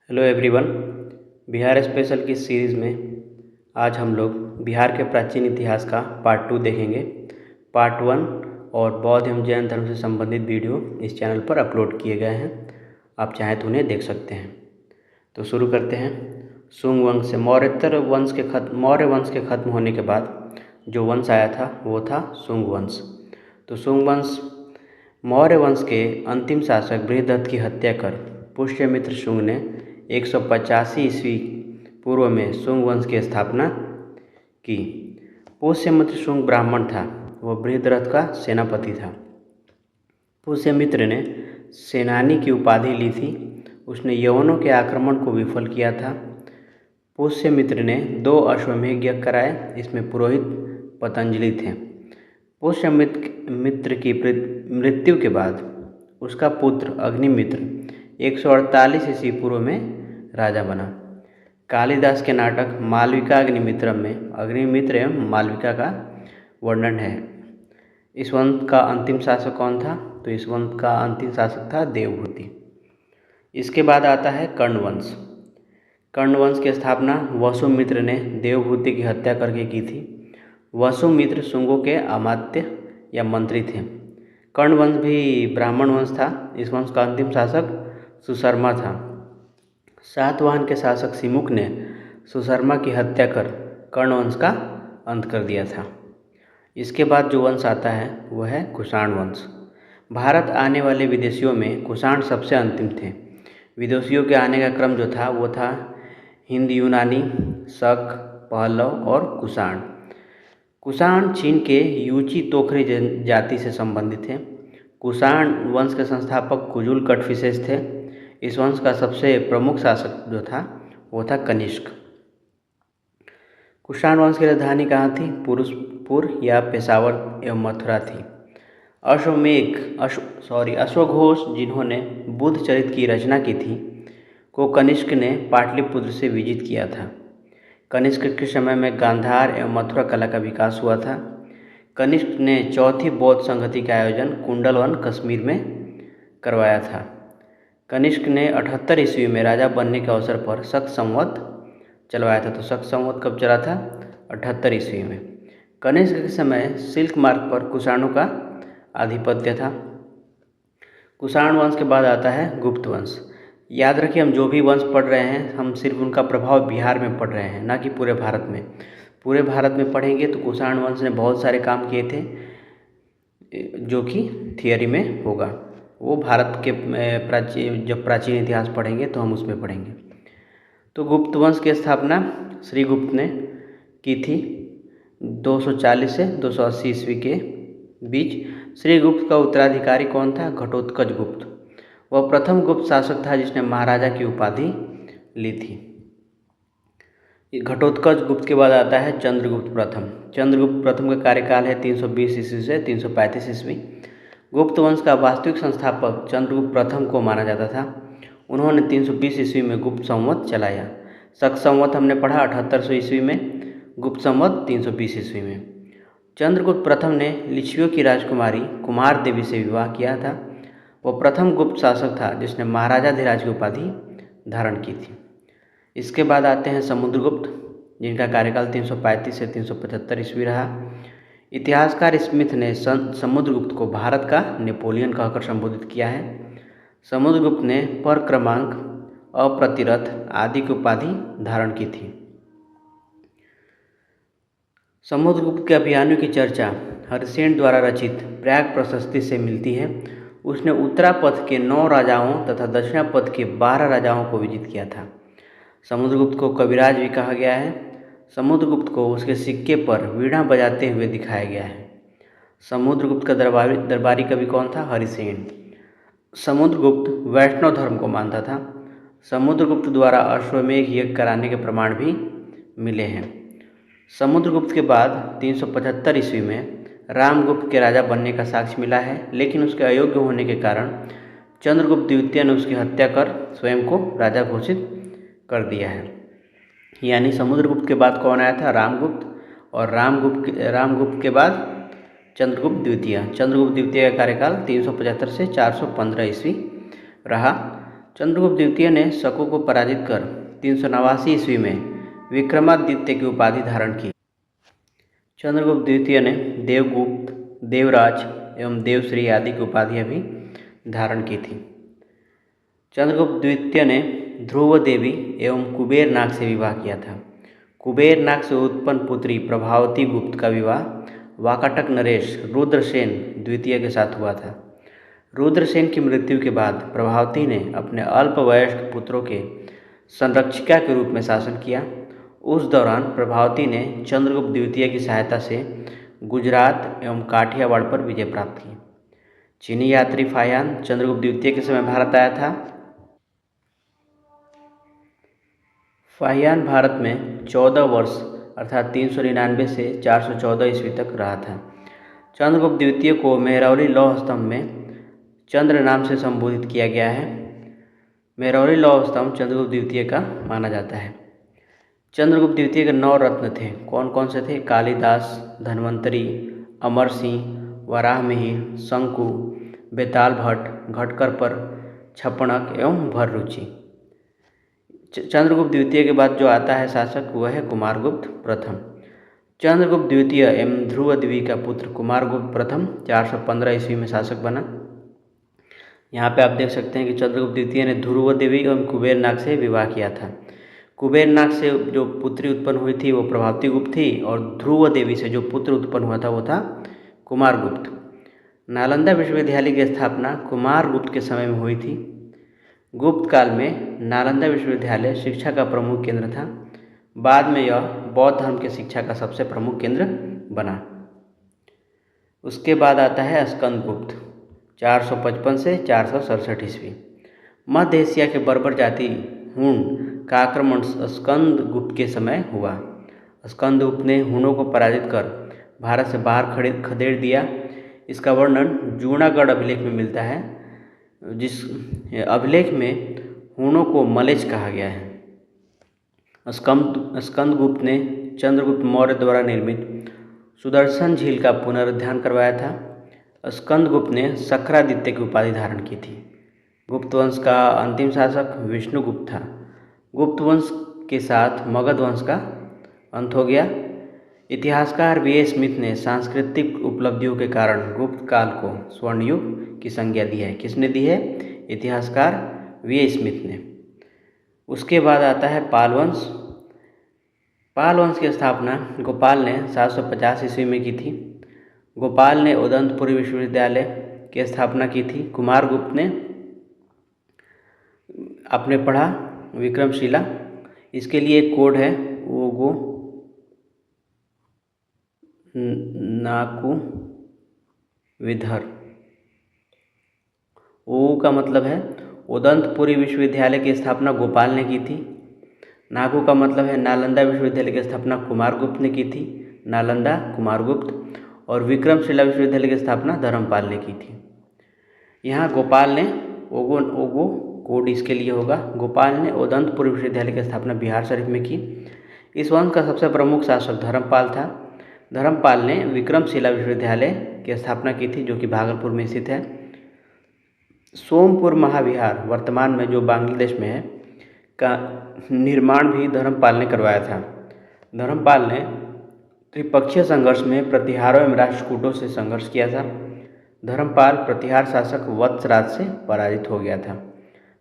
Hello everyone. Bihar special की series में आज हम लोग बिहार के प्राचीन इतिहास का पार्ट 2 देखेंगे। पार्ट 1 और बौद्ध एवं जैन धर्म से संबंधित वीडियो इस चैनल पर अपलोड किए गए हैं, आप चाहें तो उन्हें देख सकते हैं। तो शुरू करते हैं। शुंग वंश से मौर्य वंश के खत्म होने के बाद जो वंश आया था वो था शुंग वंश। तो शुंग वंश मौर्य वंश के अंतिम शासक बृहदत्त की हत्या कर पुष्यमित्र शुंग ने 185 ईस्वी पूर्व में शुंग वंश की स्थापना की। पुष्यमित्र शुंग ब्राह्मण था, वह बृहदरथ का सेनापति था। पुष्यमित्र ने सेनानी की उपाधि ली थी। उसने यवनों के आक्रमण को विफल किया था। पुष्यमित्र ने 2 अश्वमेध यज्ञ कराए, इसमें पुरोहित पतंजलि थे। पुष्यमित्र की मृत्यु के बाद उसका पुत्र अग्निमित्र 148 ईस्वी पूर्व में राजा बना। कालिदास के नाटक मालविका अग्निमित्रम में अग्निमित्र एवं मालविका का वर्णन है। इस वंश का अंतिम शासक कौन था? तो इस वंश का अंतिम शासक था देवहूति। इसके बाद आता है कर्ण वंश। कर्ण वंश की स्थापना वसुमित्र ने देवहूति की हत्या करके की थी। वसुमित्र शुंगों के अमात्य या मंत्री थे। कर्ण वंश भी ब्राह्मण वंश था। इस वंश का अंतिम शासक सुशर्मा था। सातवाहन के शासक सिमुक ने सुशर्मा की हत्या कर कर्ण वंश का अंत कर दिया था। इसके बाद जो वंश आता है वह है कुषाण वंश। भारत आने वाले विदेशियों में कुषाण सबसे अंतिम थे। विदेशियों के आने का क्रम जो था वो था हिंद यूनानी, शक, पहलव और कुषाण। कुषाण चीन के यूची तोखरी जाति से संबंधित थे। कुषाण वंश के संस्थापक कुजुल कटफिसेस थे। इस वंश का सबसे प्रमुख शासक जो था वो था कनिष्क। कुषाण वंश की राजधानी कहाँ थी? पुरुषपुर या पेशावर एवं मथुरा थी। अश्वघोष जिन्होंने बुद्ध चरित की रचना की थी को कनिष्क ने पाटलिपुत्र से विजित किया था। कनिष्क के समय में गांधार एवं मथुरा कला का विकास हुआ था। कनिष्क ने चौथी बौद्ध संहति का आयोजन कुंडलवन कश्मीर में करवाया था। कनिष्क ने 78 ईस्वी में राजा बनने के अवसर पर शक संवत चलवाया था। तो शक संवत कब चला था? 78 ईस्वी में। कनिष्क के समय सिल्क मार्ग पर कुषाणों का आधिपत्य था। कुषाण वंश के बाद आता है गुप्त वंश। याद रखिए, हम जो भी वंश पढ़ रहे हैं हम सिर्फ उनका प्रभाव बिहार में पढ़ रहे हैं, ना कि पूरे भारत में। पूरे भारत में पढ़ेंगे तो कुषाण वंश ने बहुत सारे काम किए थे जो कि थियरी में होगा। वो भारत के जब प्राचीन इतिहास पढ़ेंगे तो हम उसमें पढ़ेंगे। तो गुप्त वंश की स्थापना श्रीगुप्त ने की थी 240 से 280 ईस्वी के बीच। श्रीगुप्त का उत्तराधिकारी कौन था? घटोत्कच गुप्त। वह प्रथम गुप्त शासक था जिसने महाराजा की उपाधि ली थी। घटोत्कच गुप्त के बाद आता है चंद्रगुप्त प्रथम। चंद्रगुप्त प्रथम का कार्यकाल है 320 ईस्वी से 335 ईस्वी। गुप्त वंश का वास्तविक संस्थापक चंद्रगुप्त प्रथम को माना जाता था। उन्होंने 320 ईस्वी में गुप्त संवत चलाया। शक संवत हमने पढ़ा 7800 ईस्वी में, गुप्त संवत 320 ईस्वी में। चंद्रगुप्त प्रथम ने लिच्छवियों की राजकुमारी कुमार देवी से विवाह किया था। वह प्रथम गुप्त शासक था जिसने महाराजाधिराज की उपाधि धारण की थी। इसके बाद आते हैं समुद्रगुप्त, जिनका कार्यकाल 335 से 375 ईस्वी रहा। इतिहासकार स्मिथ ने समुद्रगुप्त को भारत का नेपोलियन कहकर संबोधित किया है। समुद्रगुप्त ने परक्रमांक, अप्रतिरथ आदि की उपाधि धारण की थी। समुद्रगुप्त के अभियानों की चर्चा हरिसेन द्वारा रचित प्रयाग प्रशस्ति से मिलती है। उसने उत्तरापथ के 9 राजाओं तथा दक्षिणापथ के 12 राजाओं को विजित किया था। समुद्रगुप्त को कविराज भी कहा गया है। समुद्रगुप्त को उसके सिक्के पर वीणा बजाते हुए दिखाया गया है। समुद्रगुप्त का दरबारी कवि कौन था? हरिसेन। समुद्रगुप्त वैष्णव धर्म को मानता था। समुद्रगुप्त द्वारा अश्वमेध यज्ञ कराने के प्रमाण भी मिले हैं। समुद्रगुप्त के बाद 375 ईस्वी में रामगुप्त के राजा बनने का साक्ष्य मिला है, लेकिन उसके अयोग्य होने के कारण चंद्रगुप्त द्वितीय ने उसकी हत्या कर स्वयं को राजा घोषित कर दिया है। यानी समुद्रगुप्त के बाद कौन आया था? रामगुप्त। और रामगुप्त के बाद चंद्रगुप्त द्वितीय। चंद्रगुप्त द्वितीय का कार्यकाल 375 से 415 ईस्वी रहा। चंद्रगुप्त द्वितीय ने शकों को पराजित कर 389 ईस्वी में विक्रमादित्य की उपाधि धारण की। चंद्रगुप्त द्वितीय ने देवगुप्त, देवराज एवं देवश्री आदि की उपाधियां भी धारण की थी। चंद्रगुप्त द्वितीय ने ध्रुव देवी एवं कुबेर नाग से विवाह किया था। कुबेर नाग से उत्पन्न पुत्री प्रभावती गुप्त का विवाह वाकाटक नरेश रुद्रसेन द्वितीय के साथ हुआ था। रुद्रसेन की मृत्यु के बाद प्रभावती ने अपने अल्पवयस्क पुत्रों के संरक्षिका के रूप में शासन किया। उस दौरान प्रभावती ने चंद्रगुप्त द्वितीय की सहायता से गुजरात एवं काठियावाड़ पर विजय प्राप्त की। चीनी यात्री फाहियान चंद्रगुप्त द्वितीय के समय भारत आया था। फाहियान भारत में 14 वर्ष अर्थात 399 से 414 ईस्वी तक रहा था। चंद्रगुप्त द्वितीय को मेहरौली लौह स्तंभ में चंद्र नाम से संबोधित किया गया है। मेहरौली लौह स्तंभ चंद्रगुप्त द्वितीय का माना जाता है। चंद्रगुप्त द्वितीय के 9 रत्न थे। कौन कौन से थे? कालिदास, धन्वंतरी, अमर सिंह, वराहमिहिर, शंकु, बेताल भट्ट, घटकरपर, छपणक एवं भररुचि। चंद्रगुप्त द्वितीय के बाद जो आता है शासक वह है कुमारगुप्त प्रथम। चंद्रगुप्त द्वितीय एवं ध्रुव देवी का पुत्र कुमारगुप्त प्रथम 415 ईस्वी में शासक बना। यहाँ पे आप देख सकते हैं कि चंद्रगुप्त द्वितीय ने ध्रुव देवी एवं कुबेर नाग से विवाह किया था। कुबेर नाग से जो पुत्री उत्पन्न हुई थी वो प्रभावती गुप्त थी और ध्रुव देवी से जो पुत्र उत्पन्न हुआ था वो था कुमारगुप्त। नालंदा विश्वविद्यालय की स्थापना कुमारगुप्त के समय में हुई थी। गुप्त काल में नालंदा विश्वविद्यालय शिक्षा का प्रमुख केंद्र था। बाद में यह बौद्ध धर्म के शिक्षा का सबसे प्रमुख केंद्र बना। उसके बाद आता है स्कंदगुप्त 455 से 467 ईस्वी। मध्य एशिया के बर्बर जाति हूण का आक्रमण स्कंदगुप्त के समय हुआ। स्कंदगुप्त ने हूणों को पराजित कर भारत से बाहर खदेड़ दिया। इसका वर्णन जूनागढ़ अभिलेख में मिलता है, जिस अभिलेख में हूणों को मलेच्छ कहा गया है। स्कंदगुप्त ने चंद्रगुप्त मौर्य द्वारा निर्मित सुदर्शन झील का पुनरुद्धार करवाया था। स्कंदगुप्त ने शक्रादित्य की उपाधि धारण की थी। गुप्त वंश का अंतिम शासक विष्णुगुप्त था। गुप्त वंश के साथ मगध वंश का अंत हो गया। इतिहासकार वी.ए. स्मिथ ने सांस्कृतिक उपलब्धियों के कारण गुप्त काल को स्वर्ण युग की संज्ञा दी है। किसने दी है? इतिहासकार वी.ए. स्मिथ ने। उसके बाद आता है पाल वंश। पाल वंश की स्थापना गोपाल ने 750 ईस्वी में की थी। गोपाल ने उदंतपुरी विश्वविद्यालय की स्थापना की थी। कुमारगुप्त ने आपने पढ़ा विक्रमशिला, इसके लिए एक कोड है ओगो नाकू विधर। ओ का मतलब है उदंतपुरी विश्वविद्यालय की स्थापना गोपाल ने की थी। नागू का मतलब है नालंदा विश्वविद्यालय की स्थापना कुमारगुप्त ने की थी, नालंदा कुमारगुप्त। और विक्रमशिला विश्वविद्यालय की स्थापना धर्मपाल ने की थी। यहाँ गोपाल ने ओगो कोड इसके लिए होगा। गोपाल ने उदंतपुर विश्वविद्यालय की स्थापना बिहार शरीफ में की। इस वंश का सबसे प्रमुख शासक धर्मपाल था। धर्मपाल ने विक्रमशिला विश्वविद्यालय की स्थापना की थी जो कि भागलपुर में स्थित है। सोमपुर महाविहार वर्तमान में जो बांग्लादेश में है का निर्माण भी धर्मपाल ने करवाया था। धर्मपाल ने त्रिपक्षीय संघर्ष में प्रतिहारों एवं राष्ट्रकूटों से संघर्ष किया था। धर्मपाल प्रतिहार शासक वत्सराज से पराजित हो गया था।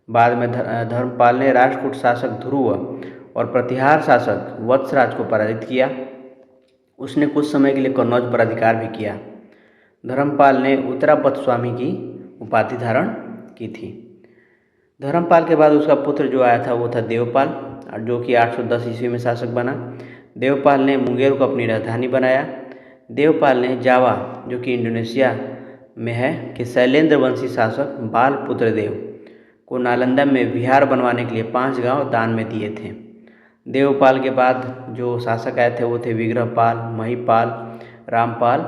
बाद में धर्मपाल ने राष्ट्रकूट शासक ध्रुव और प्रतिहार शासक वत्सराज को पराजित किया। उसने कुछ समय के लिए कन्नौज पर अधिकार भी किया। धर्मपाल ने उत्तरापथ स्वामी की उपाधि धारण की थी। धर्मपाल के बाद उसका पुत्र जो आया था वो था देवपाल, जो कि 810 ईस्वी में शासक बना। देवपाल ने मुंगेर को अपनी राजधानी बनाया। देवपाल ने जावा, जो कि इंडोनेशिया में है, कि शैलेंद्र वंशी शासक बालपुत्र देव को नालंदा में विहार बनवाने के लिए 5 गांव दान में दिए थे। देवपाल के बाद जो शासक आए थे वो थे विग्रहपाल, महिपाल, रामपाल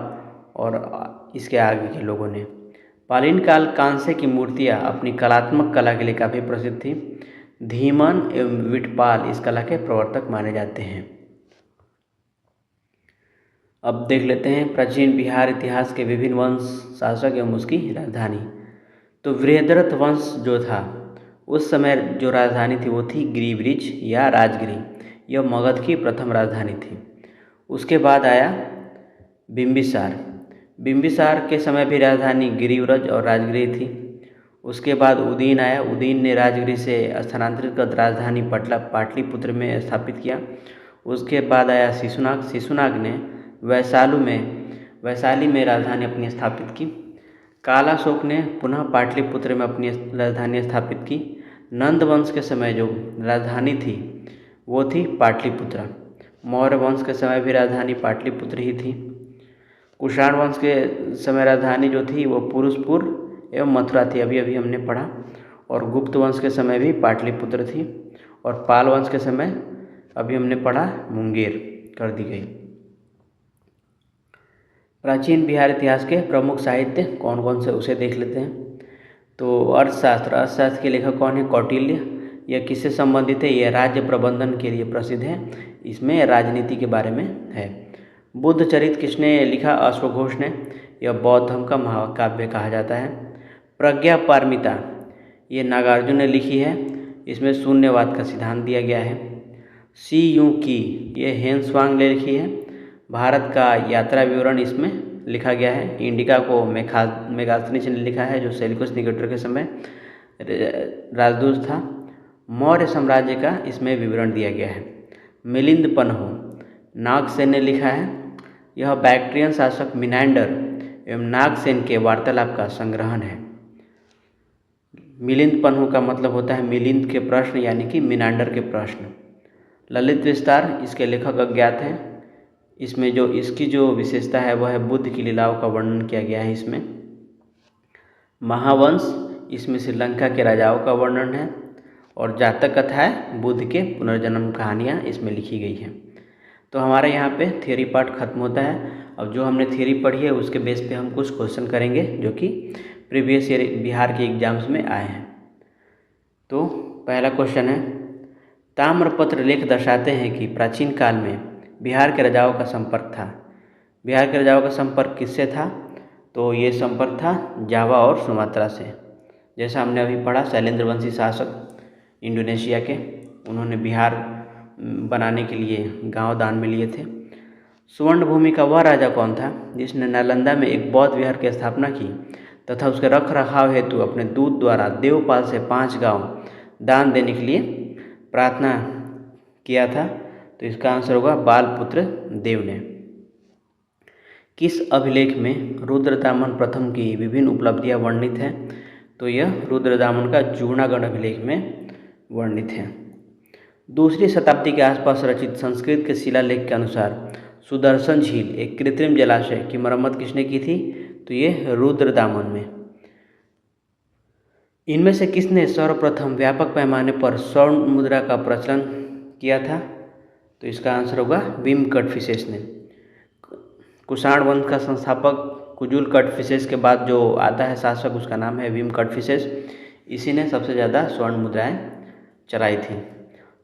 और इसके आगे के लोगों ने। पालीन काल कांसे की मूर्तियाँ अपनी कलात्मक कला के लिए काफ़ी प्रसिद्ध थी। धीमन एवं विटपाल इस कला के प्रवर्तक माने जाते हैं। अब देख लेते हैं प्राचीन बिहार इतिहास के विभिन्न वंश, शासक एवं उसकी राजधानी। तो वृहद्रथ वंश जो था उस समय जो राजधानी थी वो थी गिरिब्रिज या राजगिरी। यह मगध की प्रथम राजधानी थी। उसके बाद आया बिम्बिसार। बिम्बिसार के समय भी राजधानी गिरिव्रज और राजगिरी थी। उसके बाद उदयन आया। उदयन ने राजगिरी से स्थानांतरित कर राजधानी पाटलिपुत्र में स्थापित किया। उसके बाद आया शिशुनाग। शिशुनाग ने वैशाली में राजधानी अपनी स्थापित की। कालाशोक ने पुनः पाटलिपुत्र में अपनी राजधानी स्थापित की। नंद वंश के समय जो राजधानी थी वो थी पाटलिपुत्र। मौर्य वंश के समय भी राजधानी पाटलिपुत्र ही थी। कुषाण वंश के समय राजधानी जो थी वो पुरुषपुर एवं मथुरा थी, अभी अभी हमने पढ़ा। और गुप्त वंश के समय भी पाटलिपुत्र थी। और पाल वंश के समय अभी हमने पढ़ा मुंगेर कर दी गई। प्राचीन बिहार इतिहास के प्रमुख साहित्य कौन कौन से उसे देख लेते हैं। तो अर्थशास्त्र के लेखक कौन है? कौटिल्य। यह किससे संबंधित है? यह राज्य प्रबंधन के लिए प्रसिद्ध है। इसमें राजनीति के बारे में है। बुद्ध चरित किसने लिखा? अश्वघोष ने। यह बौद्ध धर्म का महाकाव्य कहा जाता है। प्रज्ञा पारमिता ये नागार्जुन ने लिखी है। इसमें शून्यवाद का सिद्धांत दिया गया है। सी यू की ये हेन्सवांग ने लिखी है। भारत का यात्रा विवरण इसमें लिखा गया है। इंडिका को मेगास्थनीज ने लिखा है, जो सेल्यूकस निकेटर के समय राजदूत था। मौर्य साम्राज्य का इसमें विवरण दिया गया है। मिलिंद पन्हो नागसेन ने लिखा है। यह बैक्ट्रियन शासक मिनांडर एवं नागसेन के वार्तालाप का संग्रहण है। मिलिंद पन्हो का मतलब होता है मिलिंद के प्रश्न, यानी कि मिनांडर के प्रश्न। ललित विस्तार इसके लेखक अज्ञात हैं। इसमें जो इसकी जो विशेषता है वह है बुद्ध की लीलाओं का वर्णन किया गया है इसमें। महावंश इसमें श्रीलंका के राजाओं का वर्णन है। और जातक कथाएं बुद्ध के पुनर्जन्म कहानियाँ इसमें लिखी गई हैं। तो हमारे यहाँ पे थियोरी पार्ट खत्म होता है। अब जो हमने थियोरी पढ़ी है उसके बेस पे हम कुछ क्वेश्चन करेंगे जो कि प्रीवियस ईयर बिहार के एग्जाम्स में आए हैं। तो पहला क्वेश्चन है, ताम्रपत्र लेख दर्शाते हैं कि प्राचीन काल में बिहार के राजाओं का संपर्क था। बिहार के राजाओं का संपर्क किससे था? तो ये संपर्क था जावा और सुमात्रा से। जैसा हमने अभी पढ़ा, शैलेंद्र वंशी शासक इंडोनेशिया के, उन्होंने बिहार बनाने के लिए गांव दान में लिए थे। स्वर्ण भूमि का वह राजा कौन था जिसने नालंदा में एक बौद्ध विहार की स्थापना की तथा उसके रख रखाव हेतु अपने दूत द्वारा देवपाल से 5 गांव दान देने के लिए प्रार्थना किया था? तो इसका आंसर होगा बालपुत्र देव ने। किस अभिलेख में रुद्रदामन प्रथम की विभिन्न उपलब्धियां वर्णित हैं? तो यह रुद्रदामन का जूनागढ़ अभिलेख में वर्णित है। दूसरी शताब्दी के आसपास रचित संस्कृत के शिलालेख के अनुसार सुदर्शन झील एक कृत्रिम जलाशय की मरम्मत किसने की थी? तो ये रुद्रदामन में। इनमें से किसने सर्वप्रथम व्यापक पैमाने पर स्वर्ण मुद्रा का प्रचलन किया था? तो इसका आंसर होगा विम कटफिसेस ने। कुषाण वंश का संस्थापक कुजुल कटफिसेस के बाद जो आता है शासक, उसका नाम है विम कटफिसेस। इसी ने सबसे ज़्यादा स्वर्ण मुद्राएं चलाई थी।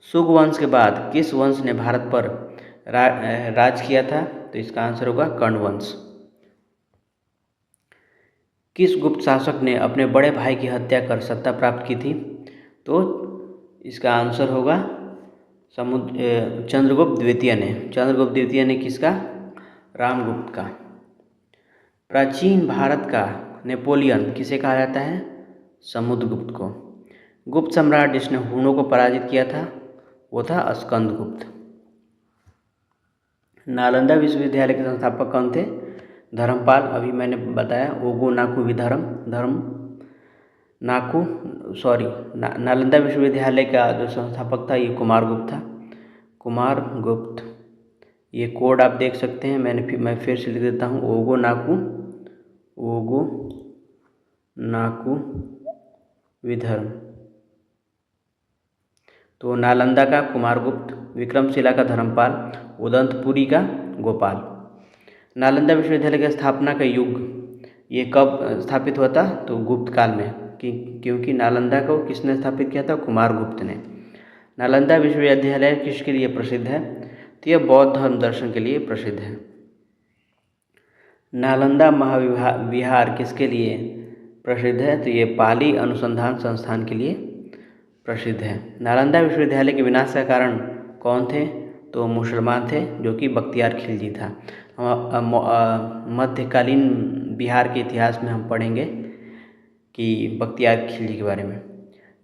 शुंग वंश के बाद किस वंश ने भारत पर राज किया था? तो इसका आंसर होगा कर्ण वंश। किस गुप्त शासक ने अपने बड़े भाई की हत्या कर सत्ता प्राप्त की थी? तो इसका आंसर होगा चंद्रगुप्त द्वितीय ने। चंद्रगुप्त द्वितीय ने किसका? रामगुप्त का। प्राचीन भारत का नेपोलियन किसे कहा जाता है? समुद्रगुप्त को। गुप्त सम्राट जिसने हुनों को पराजित किया था वो था स्कंदगुप्त। नालंदा विश्वविद्यालय के संस्थापक कौन थे? धर्मपाल। अभी मैंने बताया ओगो नाकू विधर्म नालंदा विश्वविद्यालय का जो संस्थापक था ये कुमारगुप्त था। कुमारगुप्त, ये कोड आप देख सकते हैं। मैं फिर से लिख देता हूँ, ओगो नाकू विधर्म। तो नालंदा का कुमारगुप्त, विक्रमशिला का धर्मपाल, उदंतपुरी का गोपाल। नालंदा विश्वविद्यालय की स्थापना का युग ये कब स्थापित हुआ था? तो गुप्त काल में, क्योंकि नालंदा को किसने स्थापित किया था? कुमारगुप्त ने। नालंदा विश्वविद्यालय किसके लिए प्रसिद्ध है? तो यह बौद्ध धर्म दर्शन के लिए प्रसिद्ध है। नालंदा महाविहार किसके लिए प्रसिद्ध है? तो ये पाली अनुसंधान संस्थान के लिए प्रसिद्ध है। नालंदा विश्वविद्यालय के विनाश का कारण कौन थे? तो मुसलमान थे, जो कि बख्तियार खिलजी था। मध्यकालीन बिहार के इतिहास में हम पढ़ेंगे कि बख्तियार खिलजी के बारे में।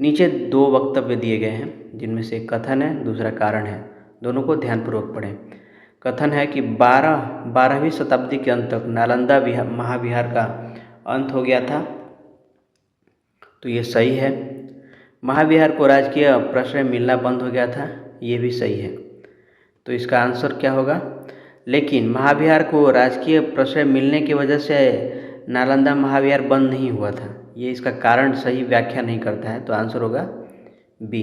नीचे 2 वक्तव्य दिए गए हैं, जिनमें से एक कथन है, दूसरा कारण है। दोनों को ध्यानपूर्वक पढ़ें। कथन है कि 12वीं शताब्दी के अंत तक नालंदा महाविहार का अंत हो गया था, तो ये सही है। महाविहार को राजकीय प्रश्रय मिलना बंद हो गया था, ये भी सही है। तो इसका आंसर क्या होगा? लेकिन महाविहार को राजकीय प्रश्रय मिलने की वजह से नालंदा महाविहार बंद नहीं हुआ था, ये इसका कारण सही व्याख्या नहीं करता है, तो आंसर होगा बी।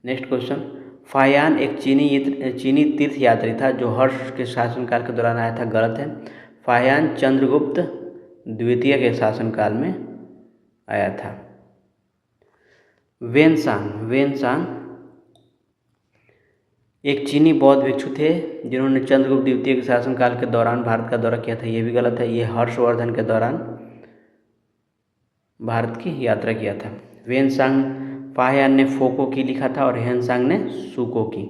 नेक्स्ट क्वेश्चन, फाहियान एक चीनी तीर्थ यात्री था जो हर्ष के शासनकाल के दौरान आया था। गलत है। फाहियान चंद्रगुप्त द्वितीय के शासनकाल में आया था। वेनसांग एक चीनी बौद्ध भिक्षु थे जिन्होंने चंद्रगुप्त द्वितीय के शासनकाल के दौरान भारत का दौरा किया था, ये भी गलत है। ये हर्षवर्धन के दौरान भारत की यात्रा किया था। वेनसांग फाहियान ने फोको की लिखा था और हेनसांग ने सुको की।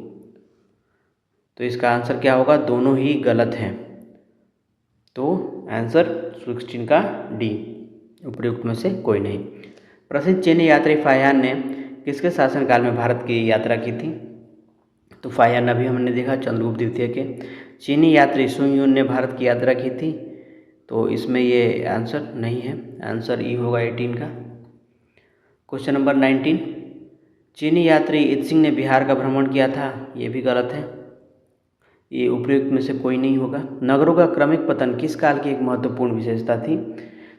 तो इसका आंसर क्या होगा? दोनों ही गलत हैं, तो आंसर 16 का डी, उपयुक्त में से कोई नहीं। प्रसिद्ध चीनी यात्री फाहियान ने किसके शासनकाल में भारत की यात्रा की थी? तो फाहियान अभी हमने देखा चंद्रगुप्त द्वितीय के। चीनी यात्री सुंग युन ने भारत की यात्रा की थी, तो इसमें ये आंसर नहीं है, आंसर ई होगा 18 का। क्वेश्चन नंबर 19, चीनी यात्री इत्सिंग ने बिहार का भ्रमण किया था, ये भी गलत है, ये उपयुक्त में से कोई नहीं होगा। नगरों का क्रमिक पतन किस काल की एक महत्वपूर्ण विशेषता थी?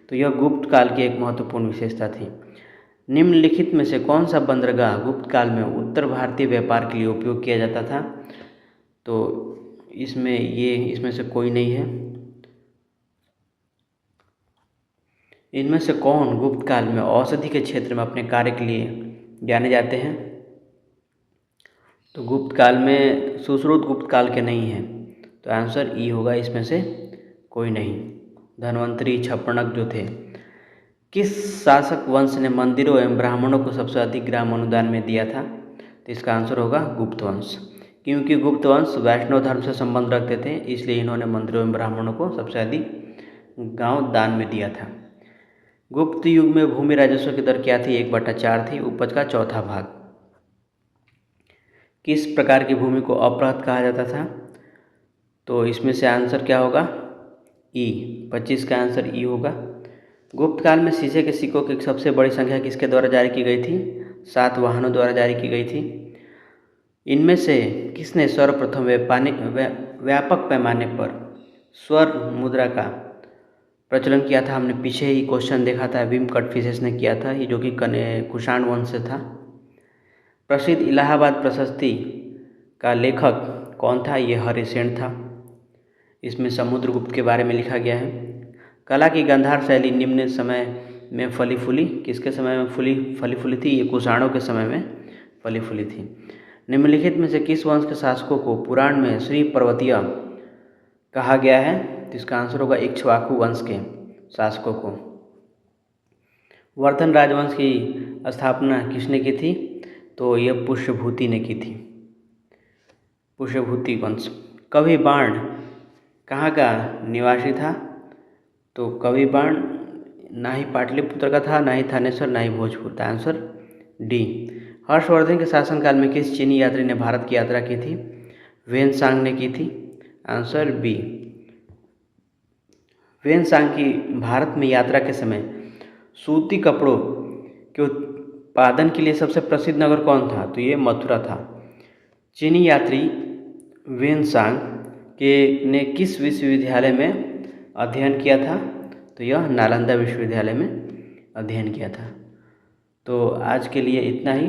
तो यह गुप्त काल की एक महत्वपूर्ण विशेषता थी। निम्नलिखित में से कौन सा बंदरगाह गुप्त काल में उत्तर भारतीय व्यापार के लिए उपयोग किया जाता था? तो इसमें से कोई नहीं है। इनमें से कौन गुप्त काल में औषधि के क्षेत्र में अपने कार्य के लिए जाने जाते हैं? तो गुप्त काल में सुश्रुत गुप्त काल के नहीं हैं, तो आंसर ई होगा, इसमें से कोई नहीं। धन्वंतरी छप्पनक जो थे। किस शासक वंश ने मंदिरों एवं ब्राह्मणों को सबसे अधिक ग्राम अनुदान में दिया था? तो इसका आंसर होगा गुप्त वंश, क्योंकि गुप्त वंश वैष्णव धर्म से संबंध रखते थे, इसलिए इन्होंने मंदिरों एवं ब्राह्मणों को सबसे अधिक गांव दान में दिया था। गुप्त युग में भूमि राजस्व की दर क्या थी? 1/4 थी, उपज का चौथा भाग। किस प्रकार की भूमि को अपृहत कहा जाता था? तो इसमें से आंसर क्या होगा? ई, 25 का आंसर ई होगा। गुप्त काल में शीशे के सिक्कों की सबसे बड़ी संख्या किसके द्वारा जारी की गई थी? सातवाहनों द्वारा जारी की गई थी। इनमें से किसने सर्वप्रथम व्यापक पैमाने पर स्वर्ण मुद्रा का प्रचलन किया था? हमने पीछे ही क्वेश्चन देखा था, विम कटफिशेस ने किया था, ये जो कि कुषाण वंश से था। प्रसिद्ध इलाहाबाद प्रशस्ति का लेखक कौन था? ये हरिसेन था। इसमें समुद्रगुप्त के बारे में लिखा गया है। कला की गांधार शैली निम्न समय में फली फूली, किसके समय में फली फूली थी? ये कुषाणों के समय में फली फूली थी। निम्नलिखित में से किस वंश के शासकों को पुराण में श्री पर्वतीय कहा गया है? तो इसका आंसर होगा इक्ष्वाकु वंश के शासकों को। वर्धन राजवंश की स्थापना किसने की थी? तो यह पुष्यभूति ने की थी, पुष्यभूति वंश। कवि बाण कहाँ का निवासी था? तो कवि बाण ना ही पाटलिपुत्र का था, ना ही थानेश्वर, ना ही भोजपुर था। Answer D. हर्षवर्धन के शासनकाल में किस चीनी यात्री ने भारत की यात्रा की थी? वेनसांग ने की थी। Answer B. वेनसांग की भारत में यात्रा के समय सूती कपड़ों के उत्पादन के लिए सबसे प्रसिद्ध नगर कौन था? तो ये मथुरा था। चीनी यात्री वेनसांग ने किस विश्वविद्यालय में अध्ययन किया था? तो यह नालंदा विश्वविद्यालय में अध्ययन किया था। तो आज के लिए इतना ही।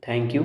Thank you.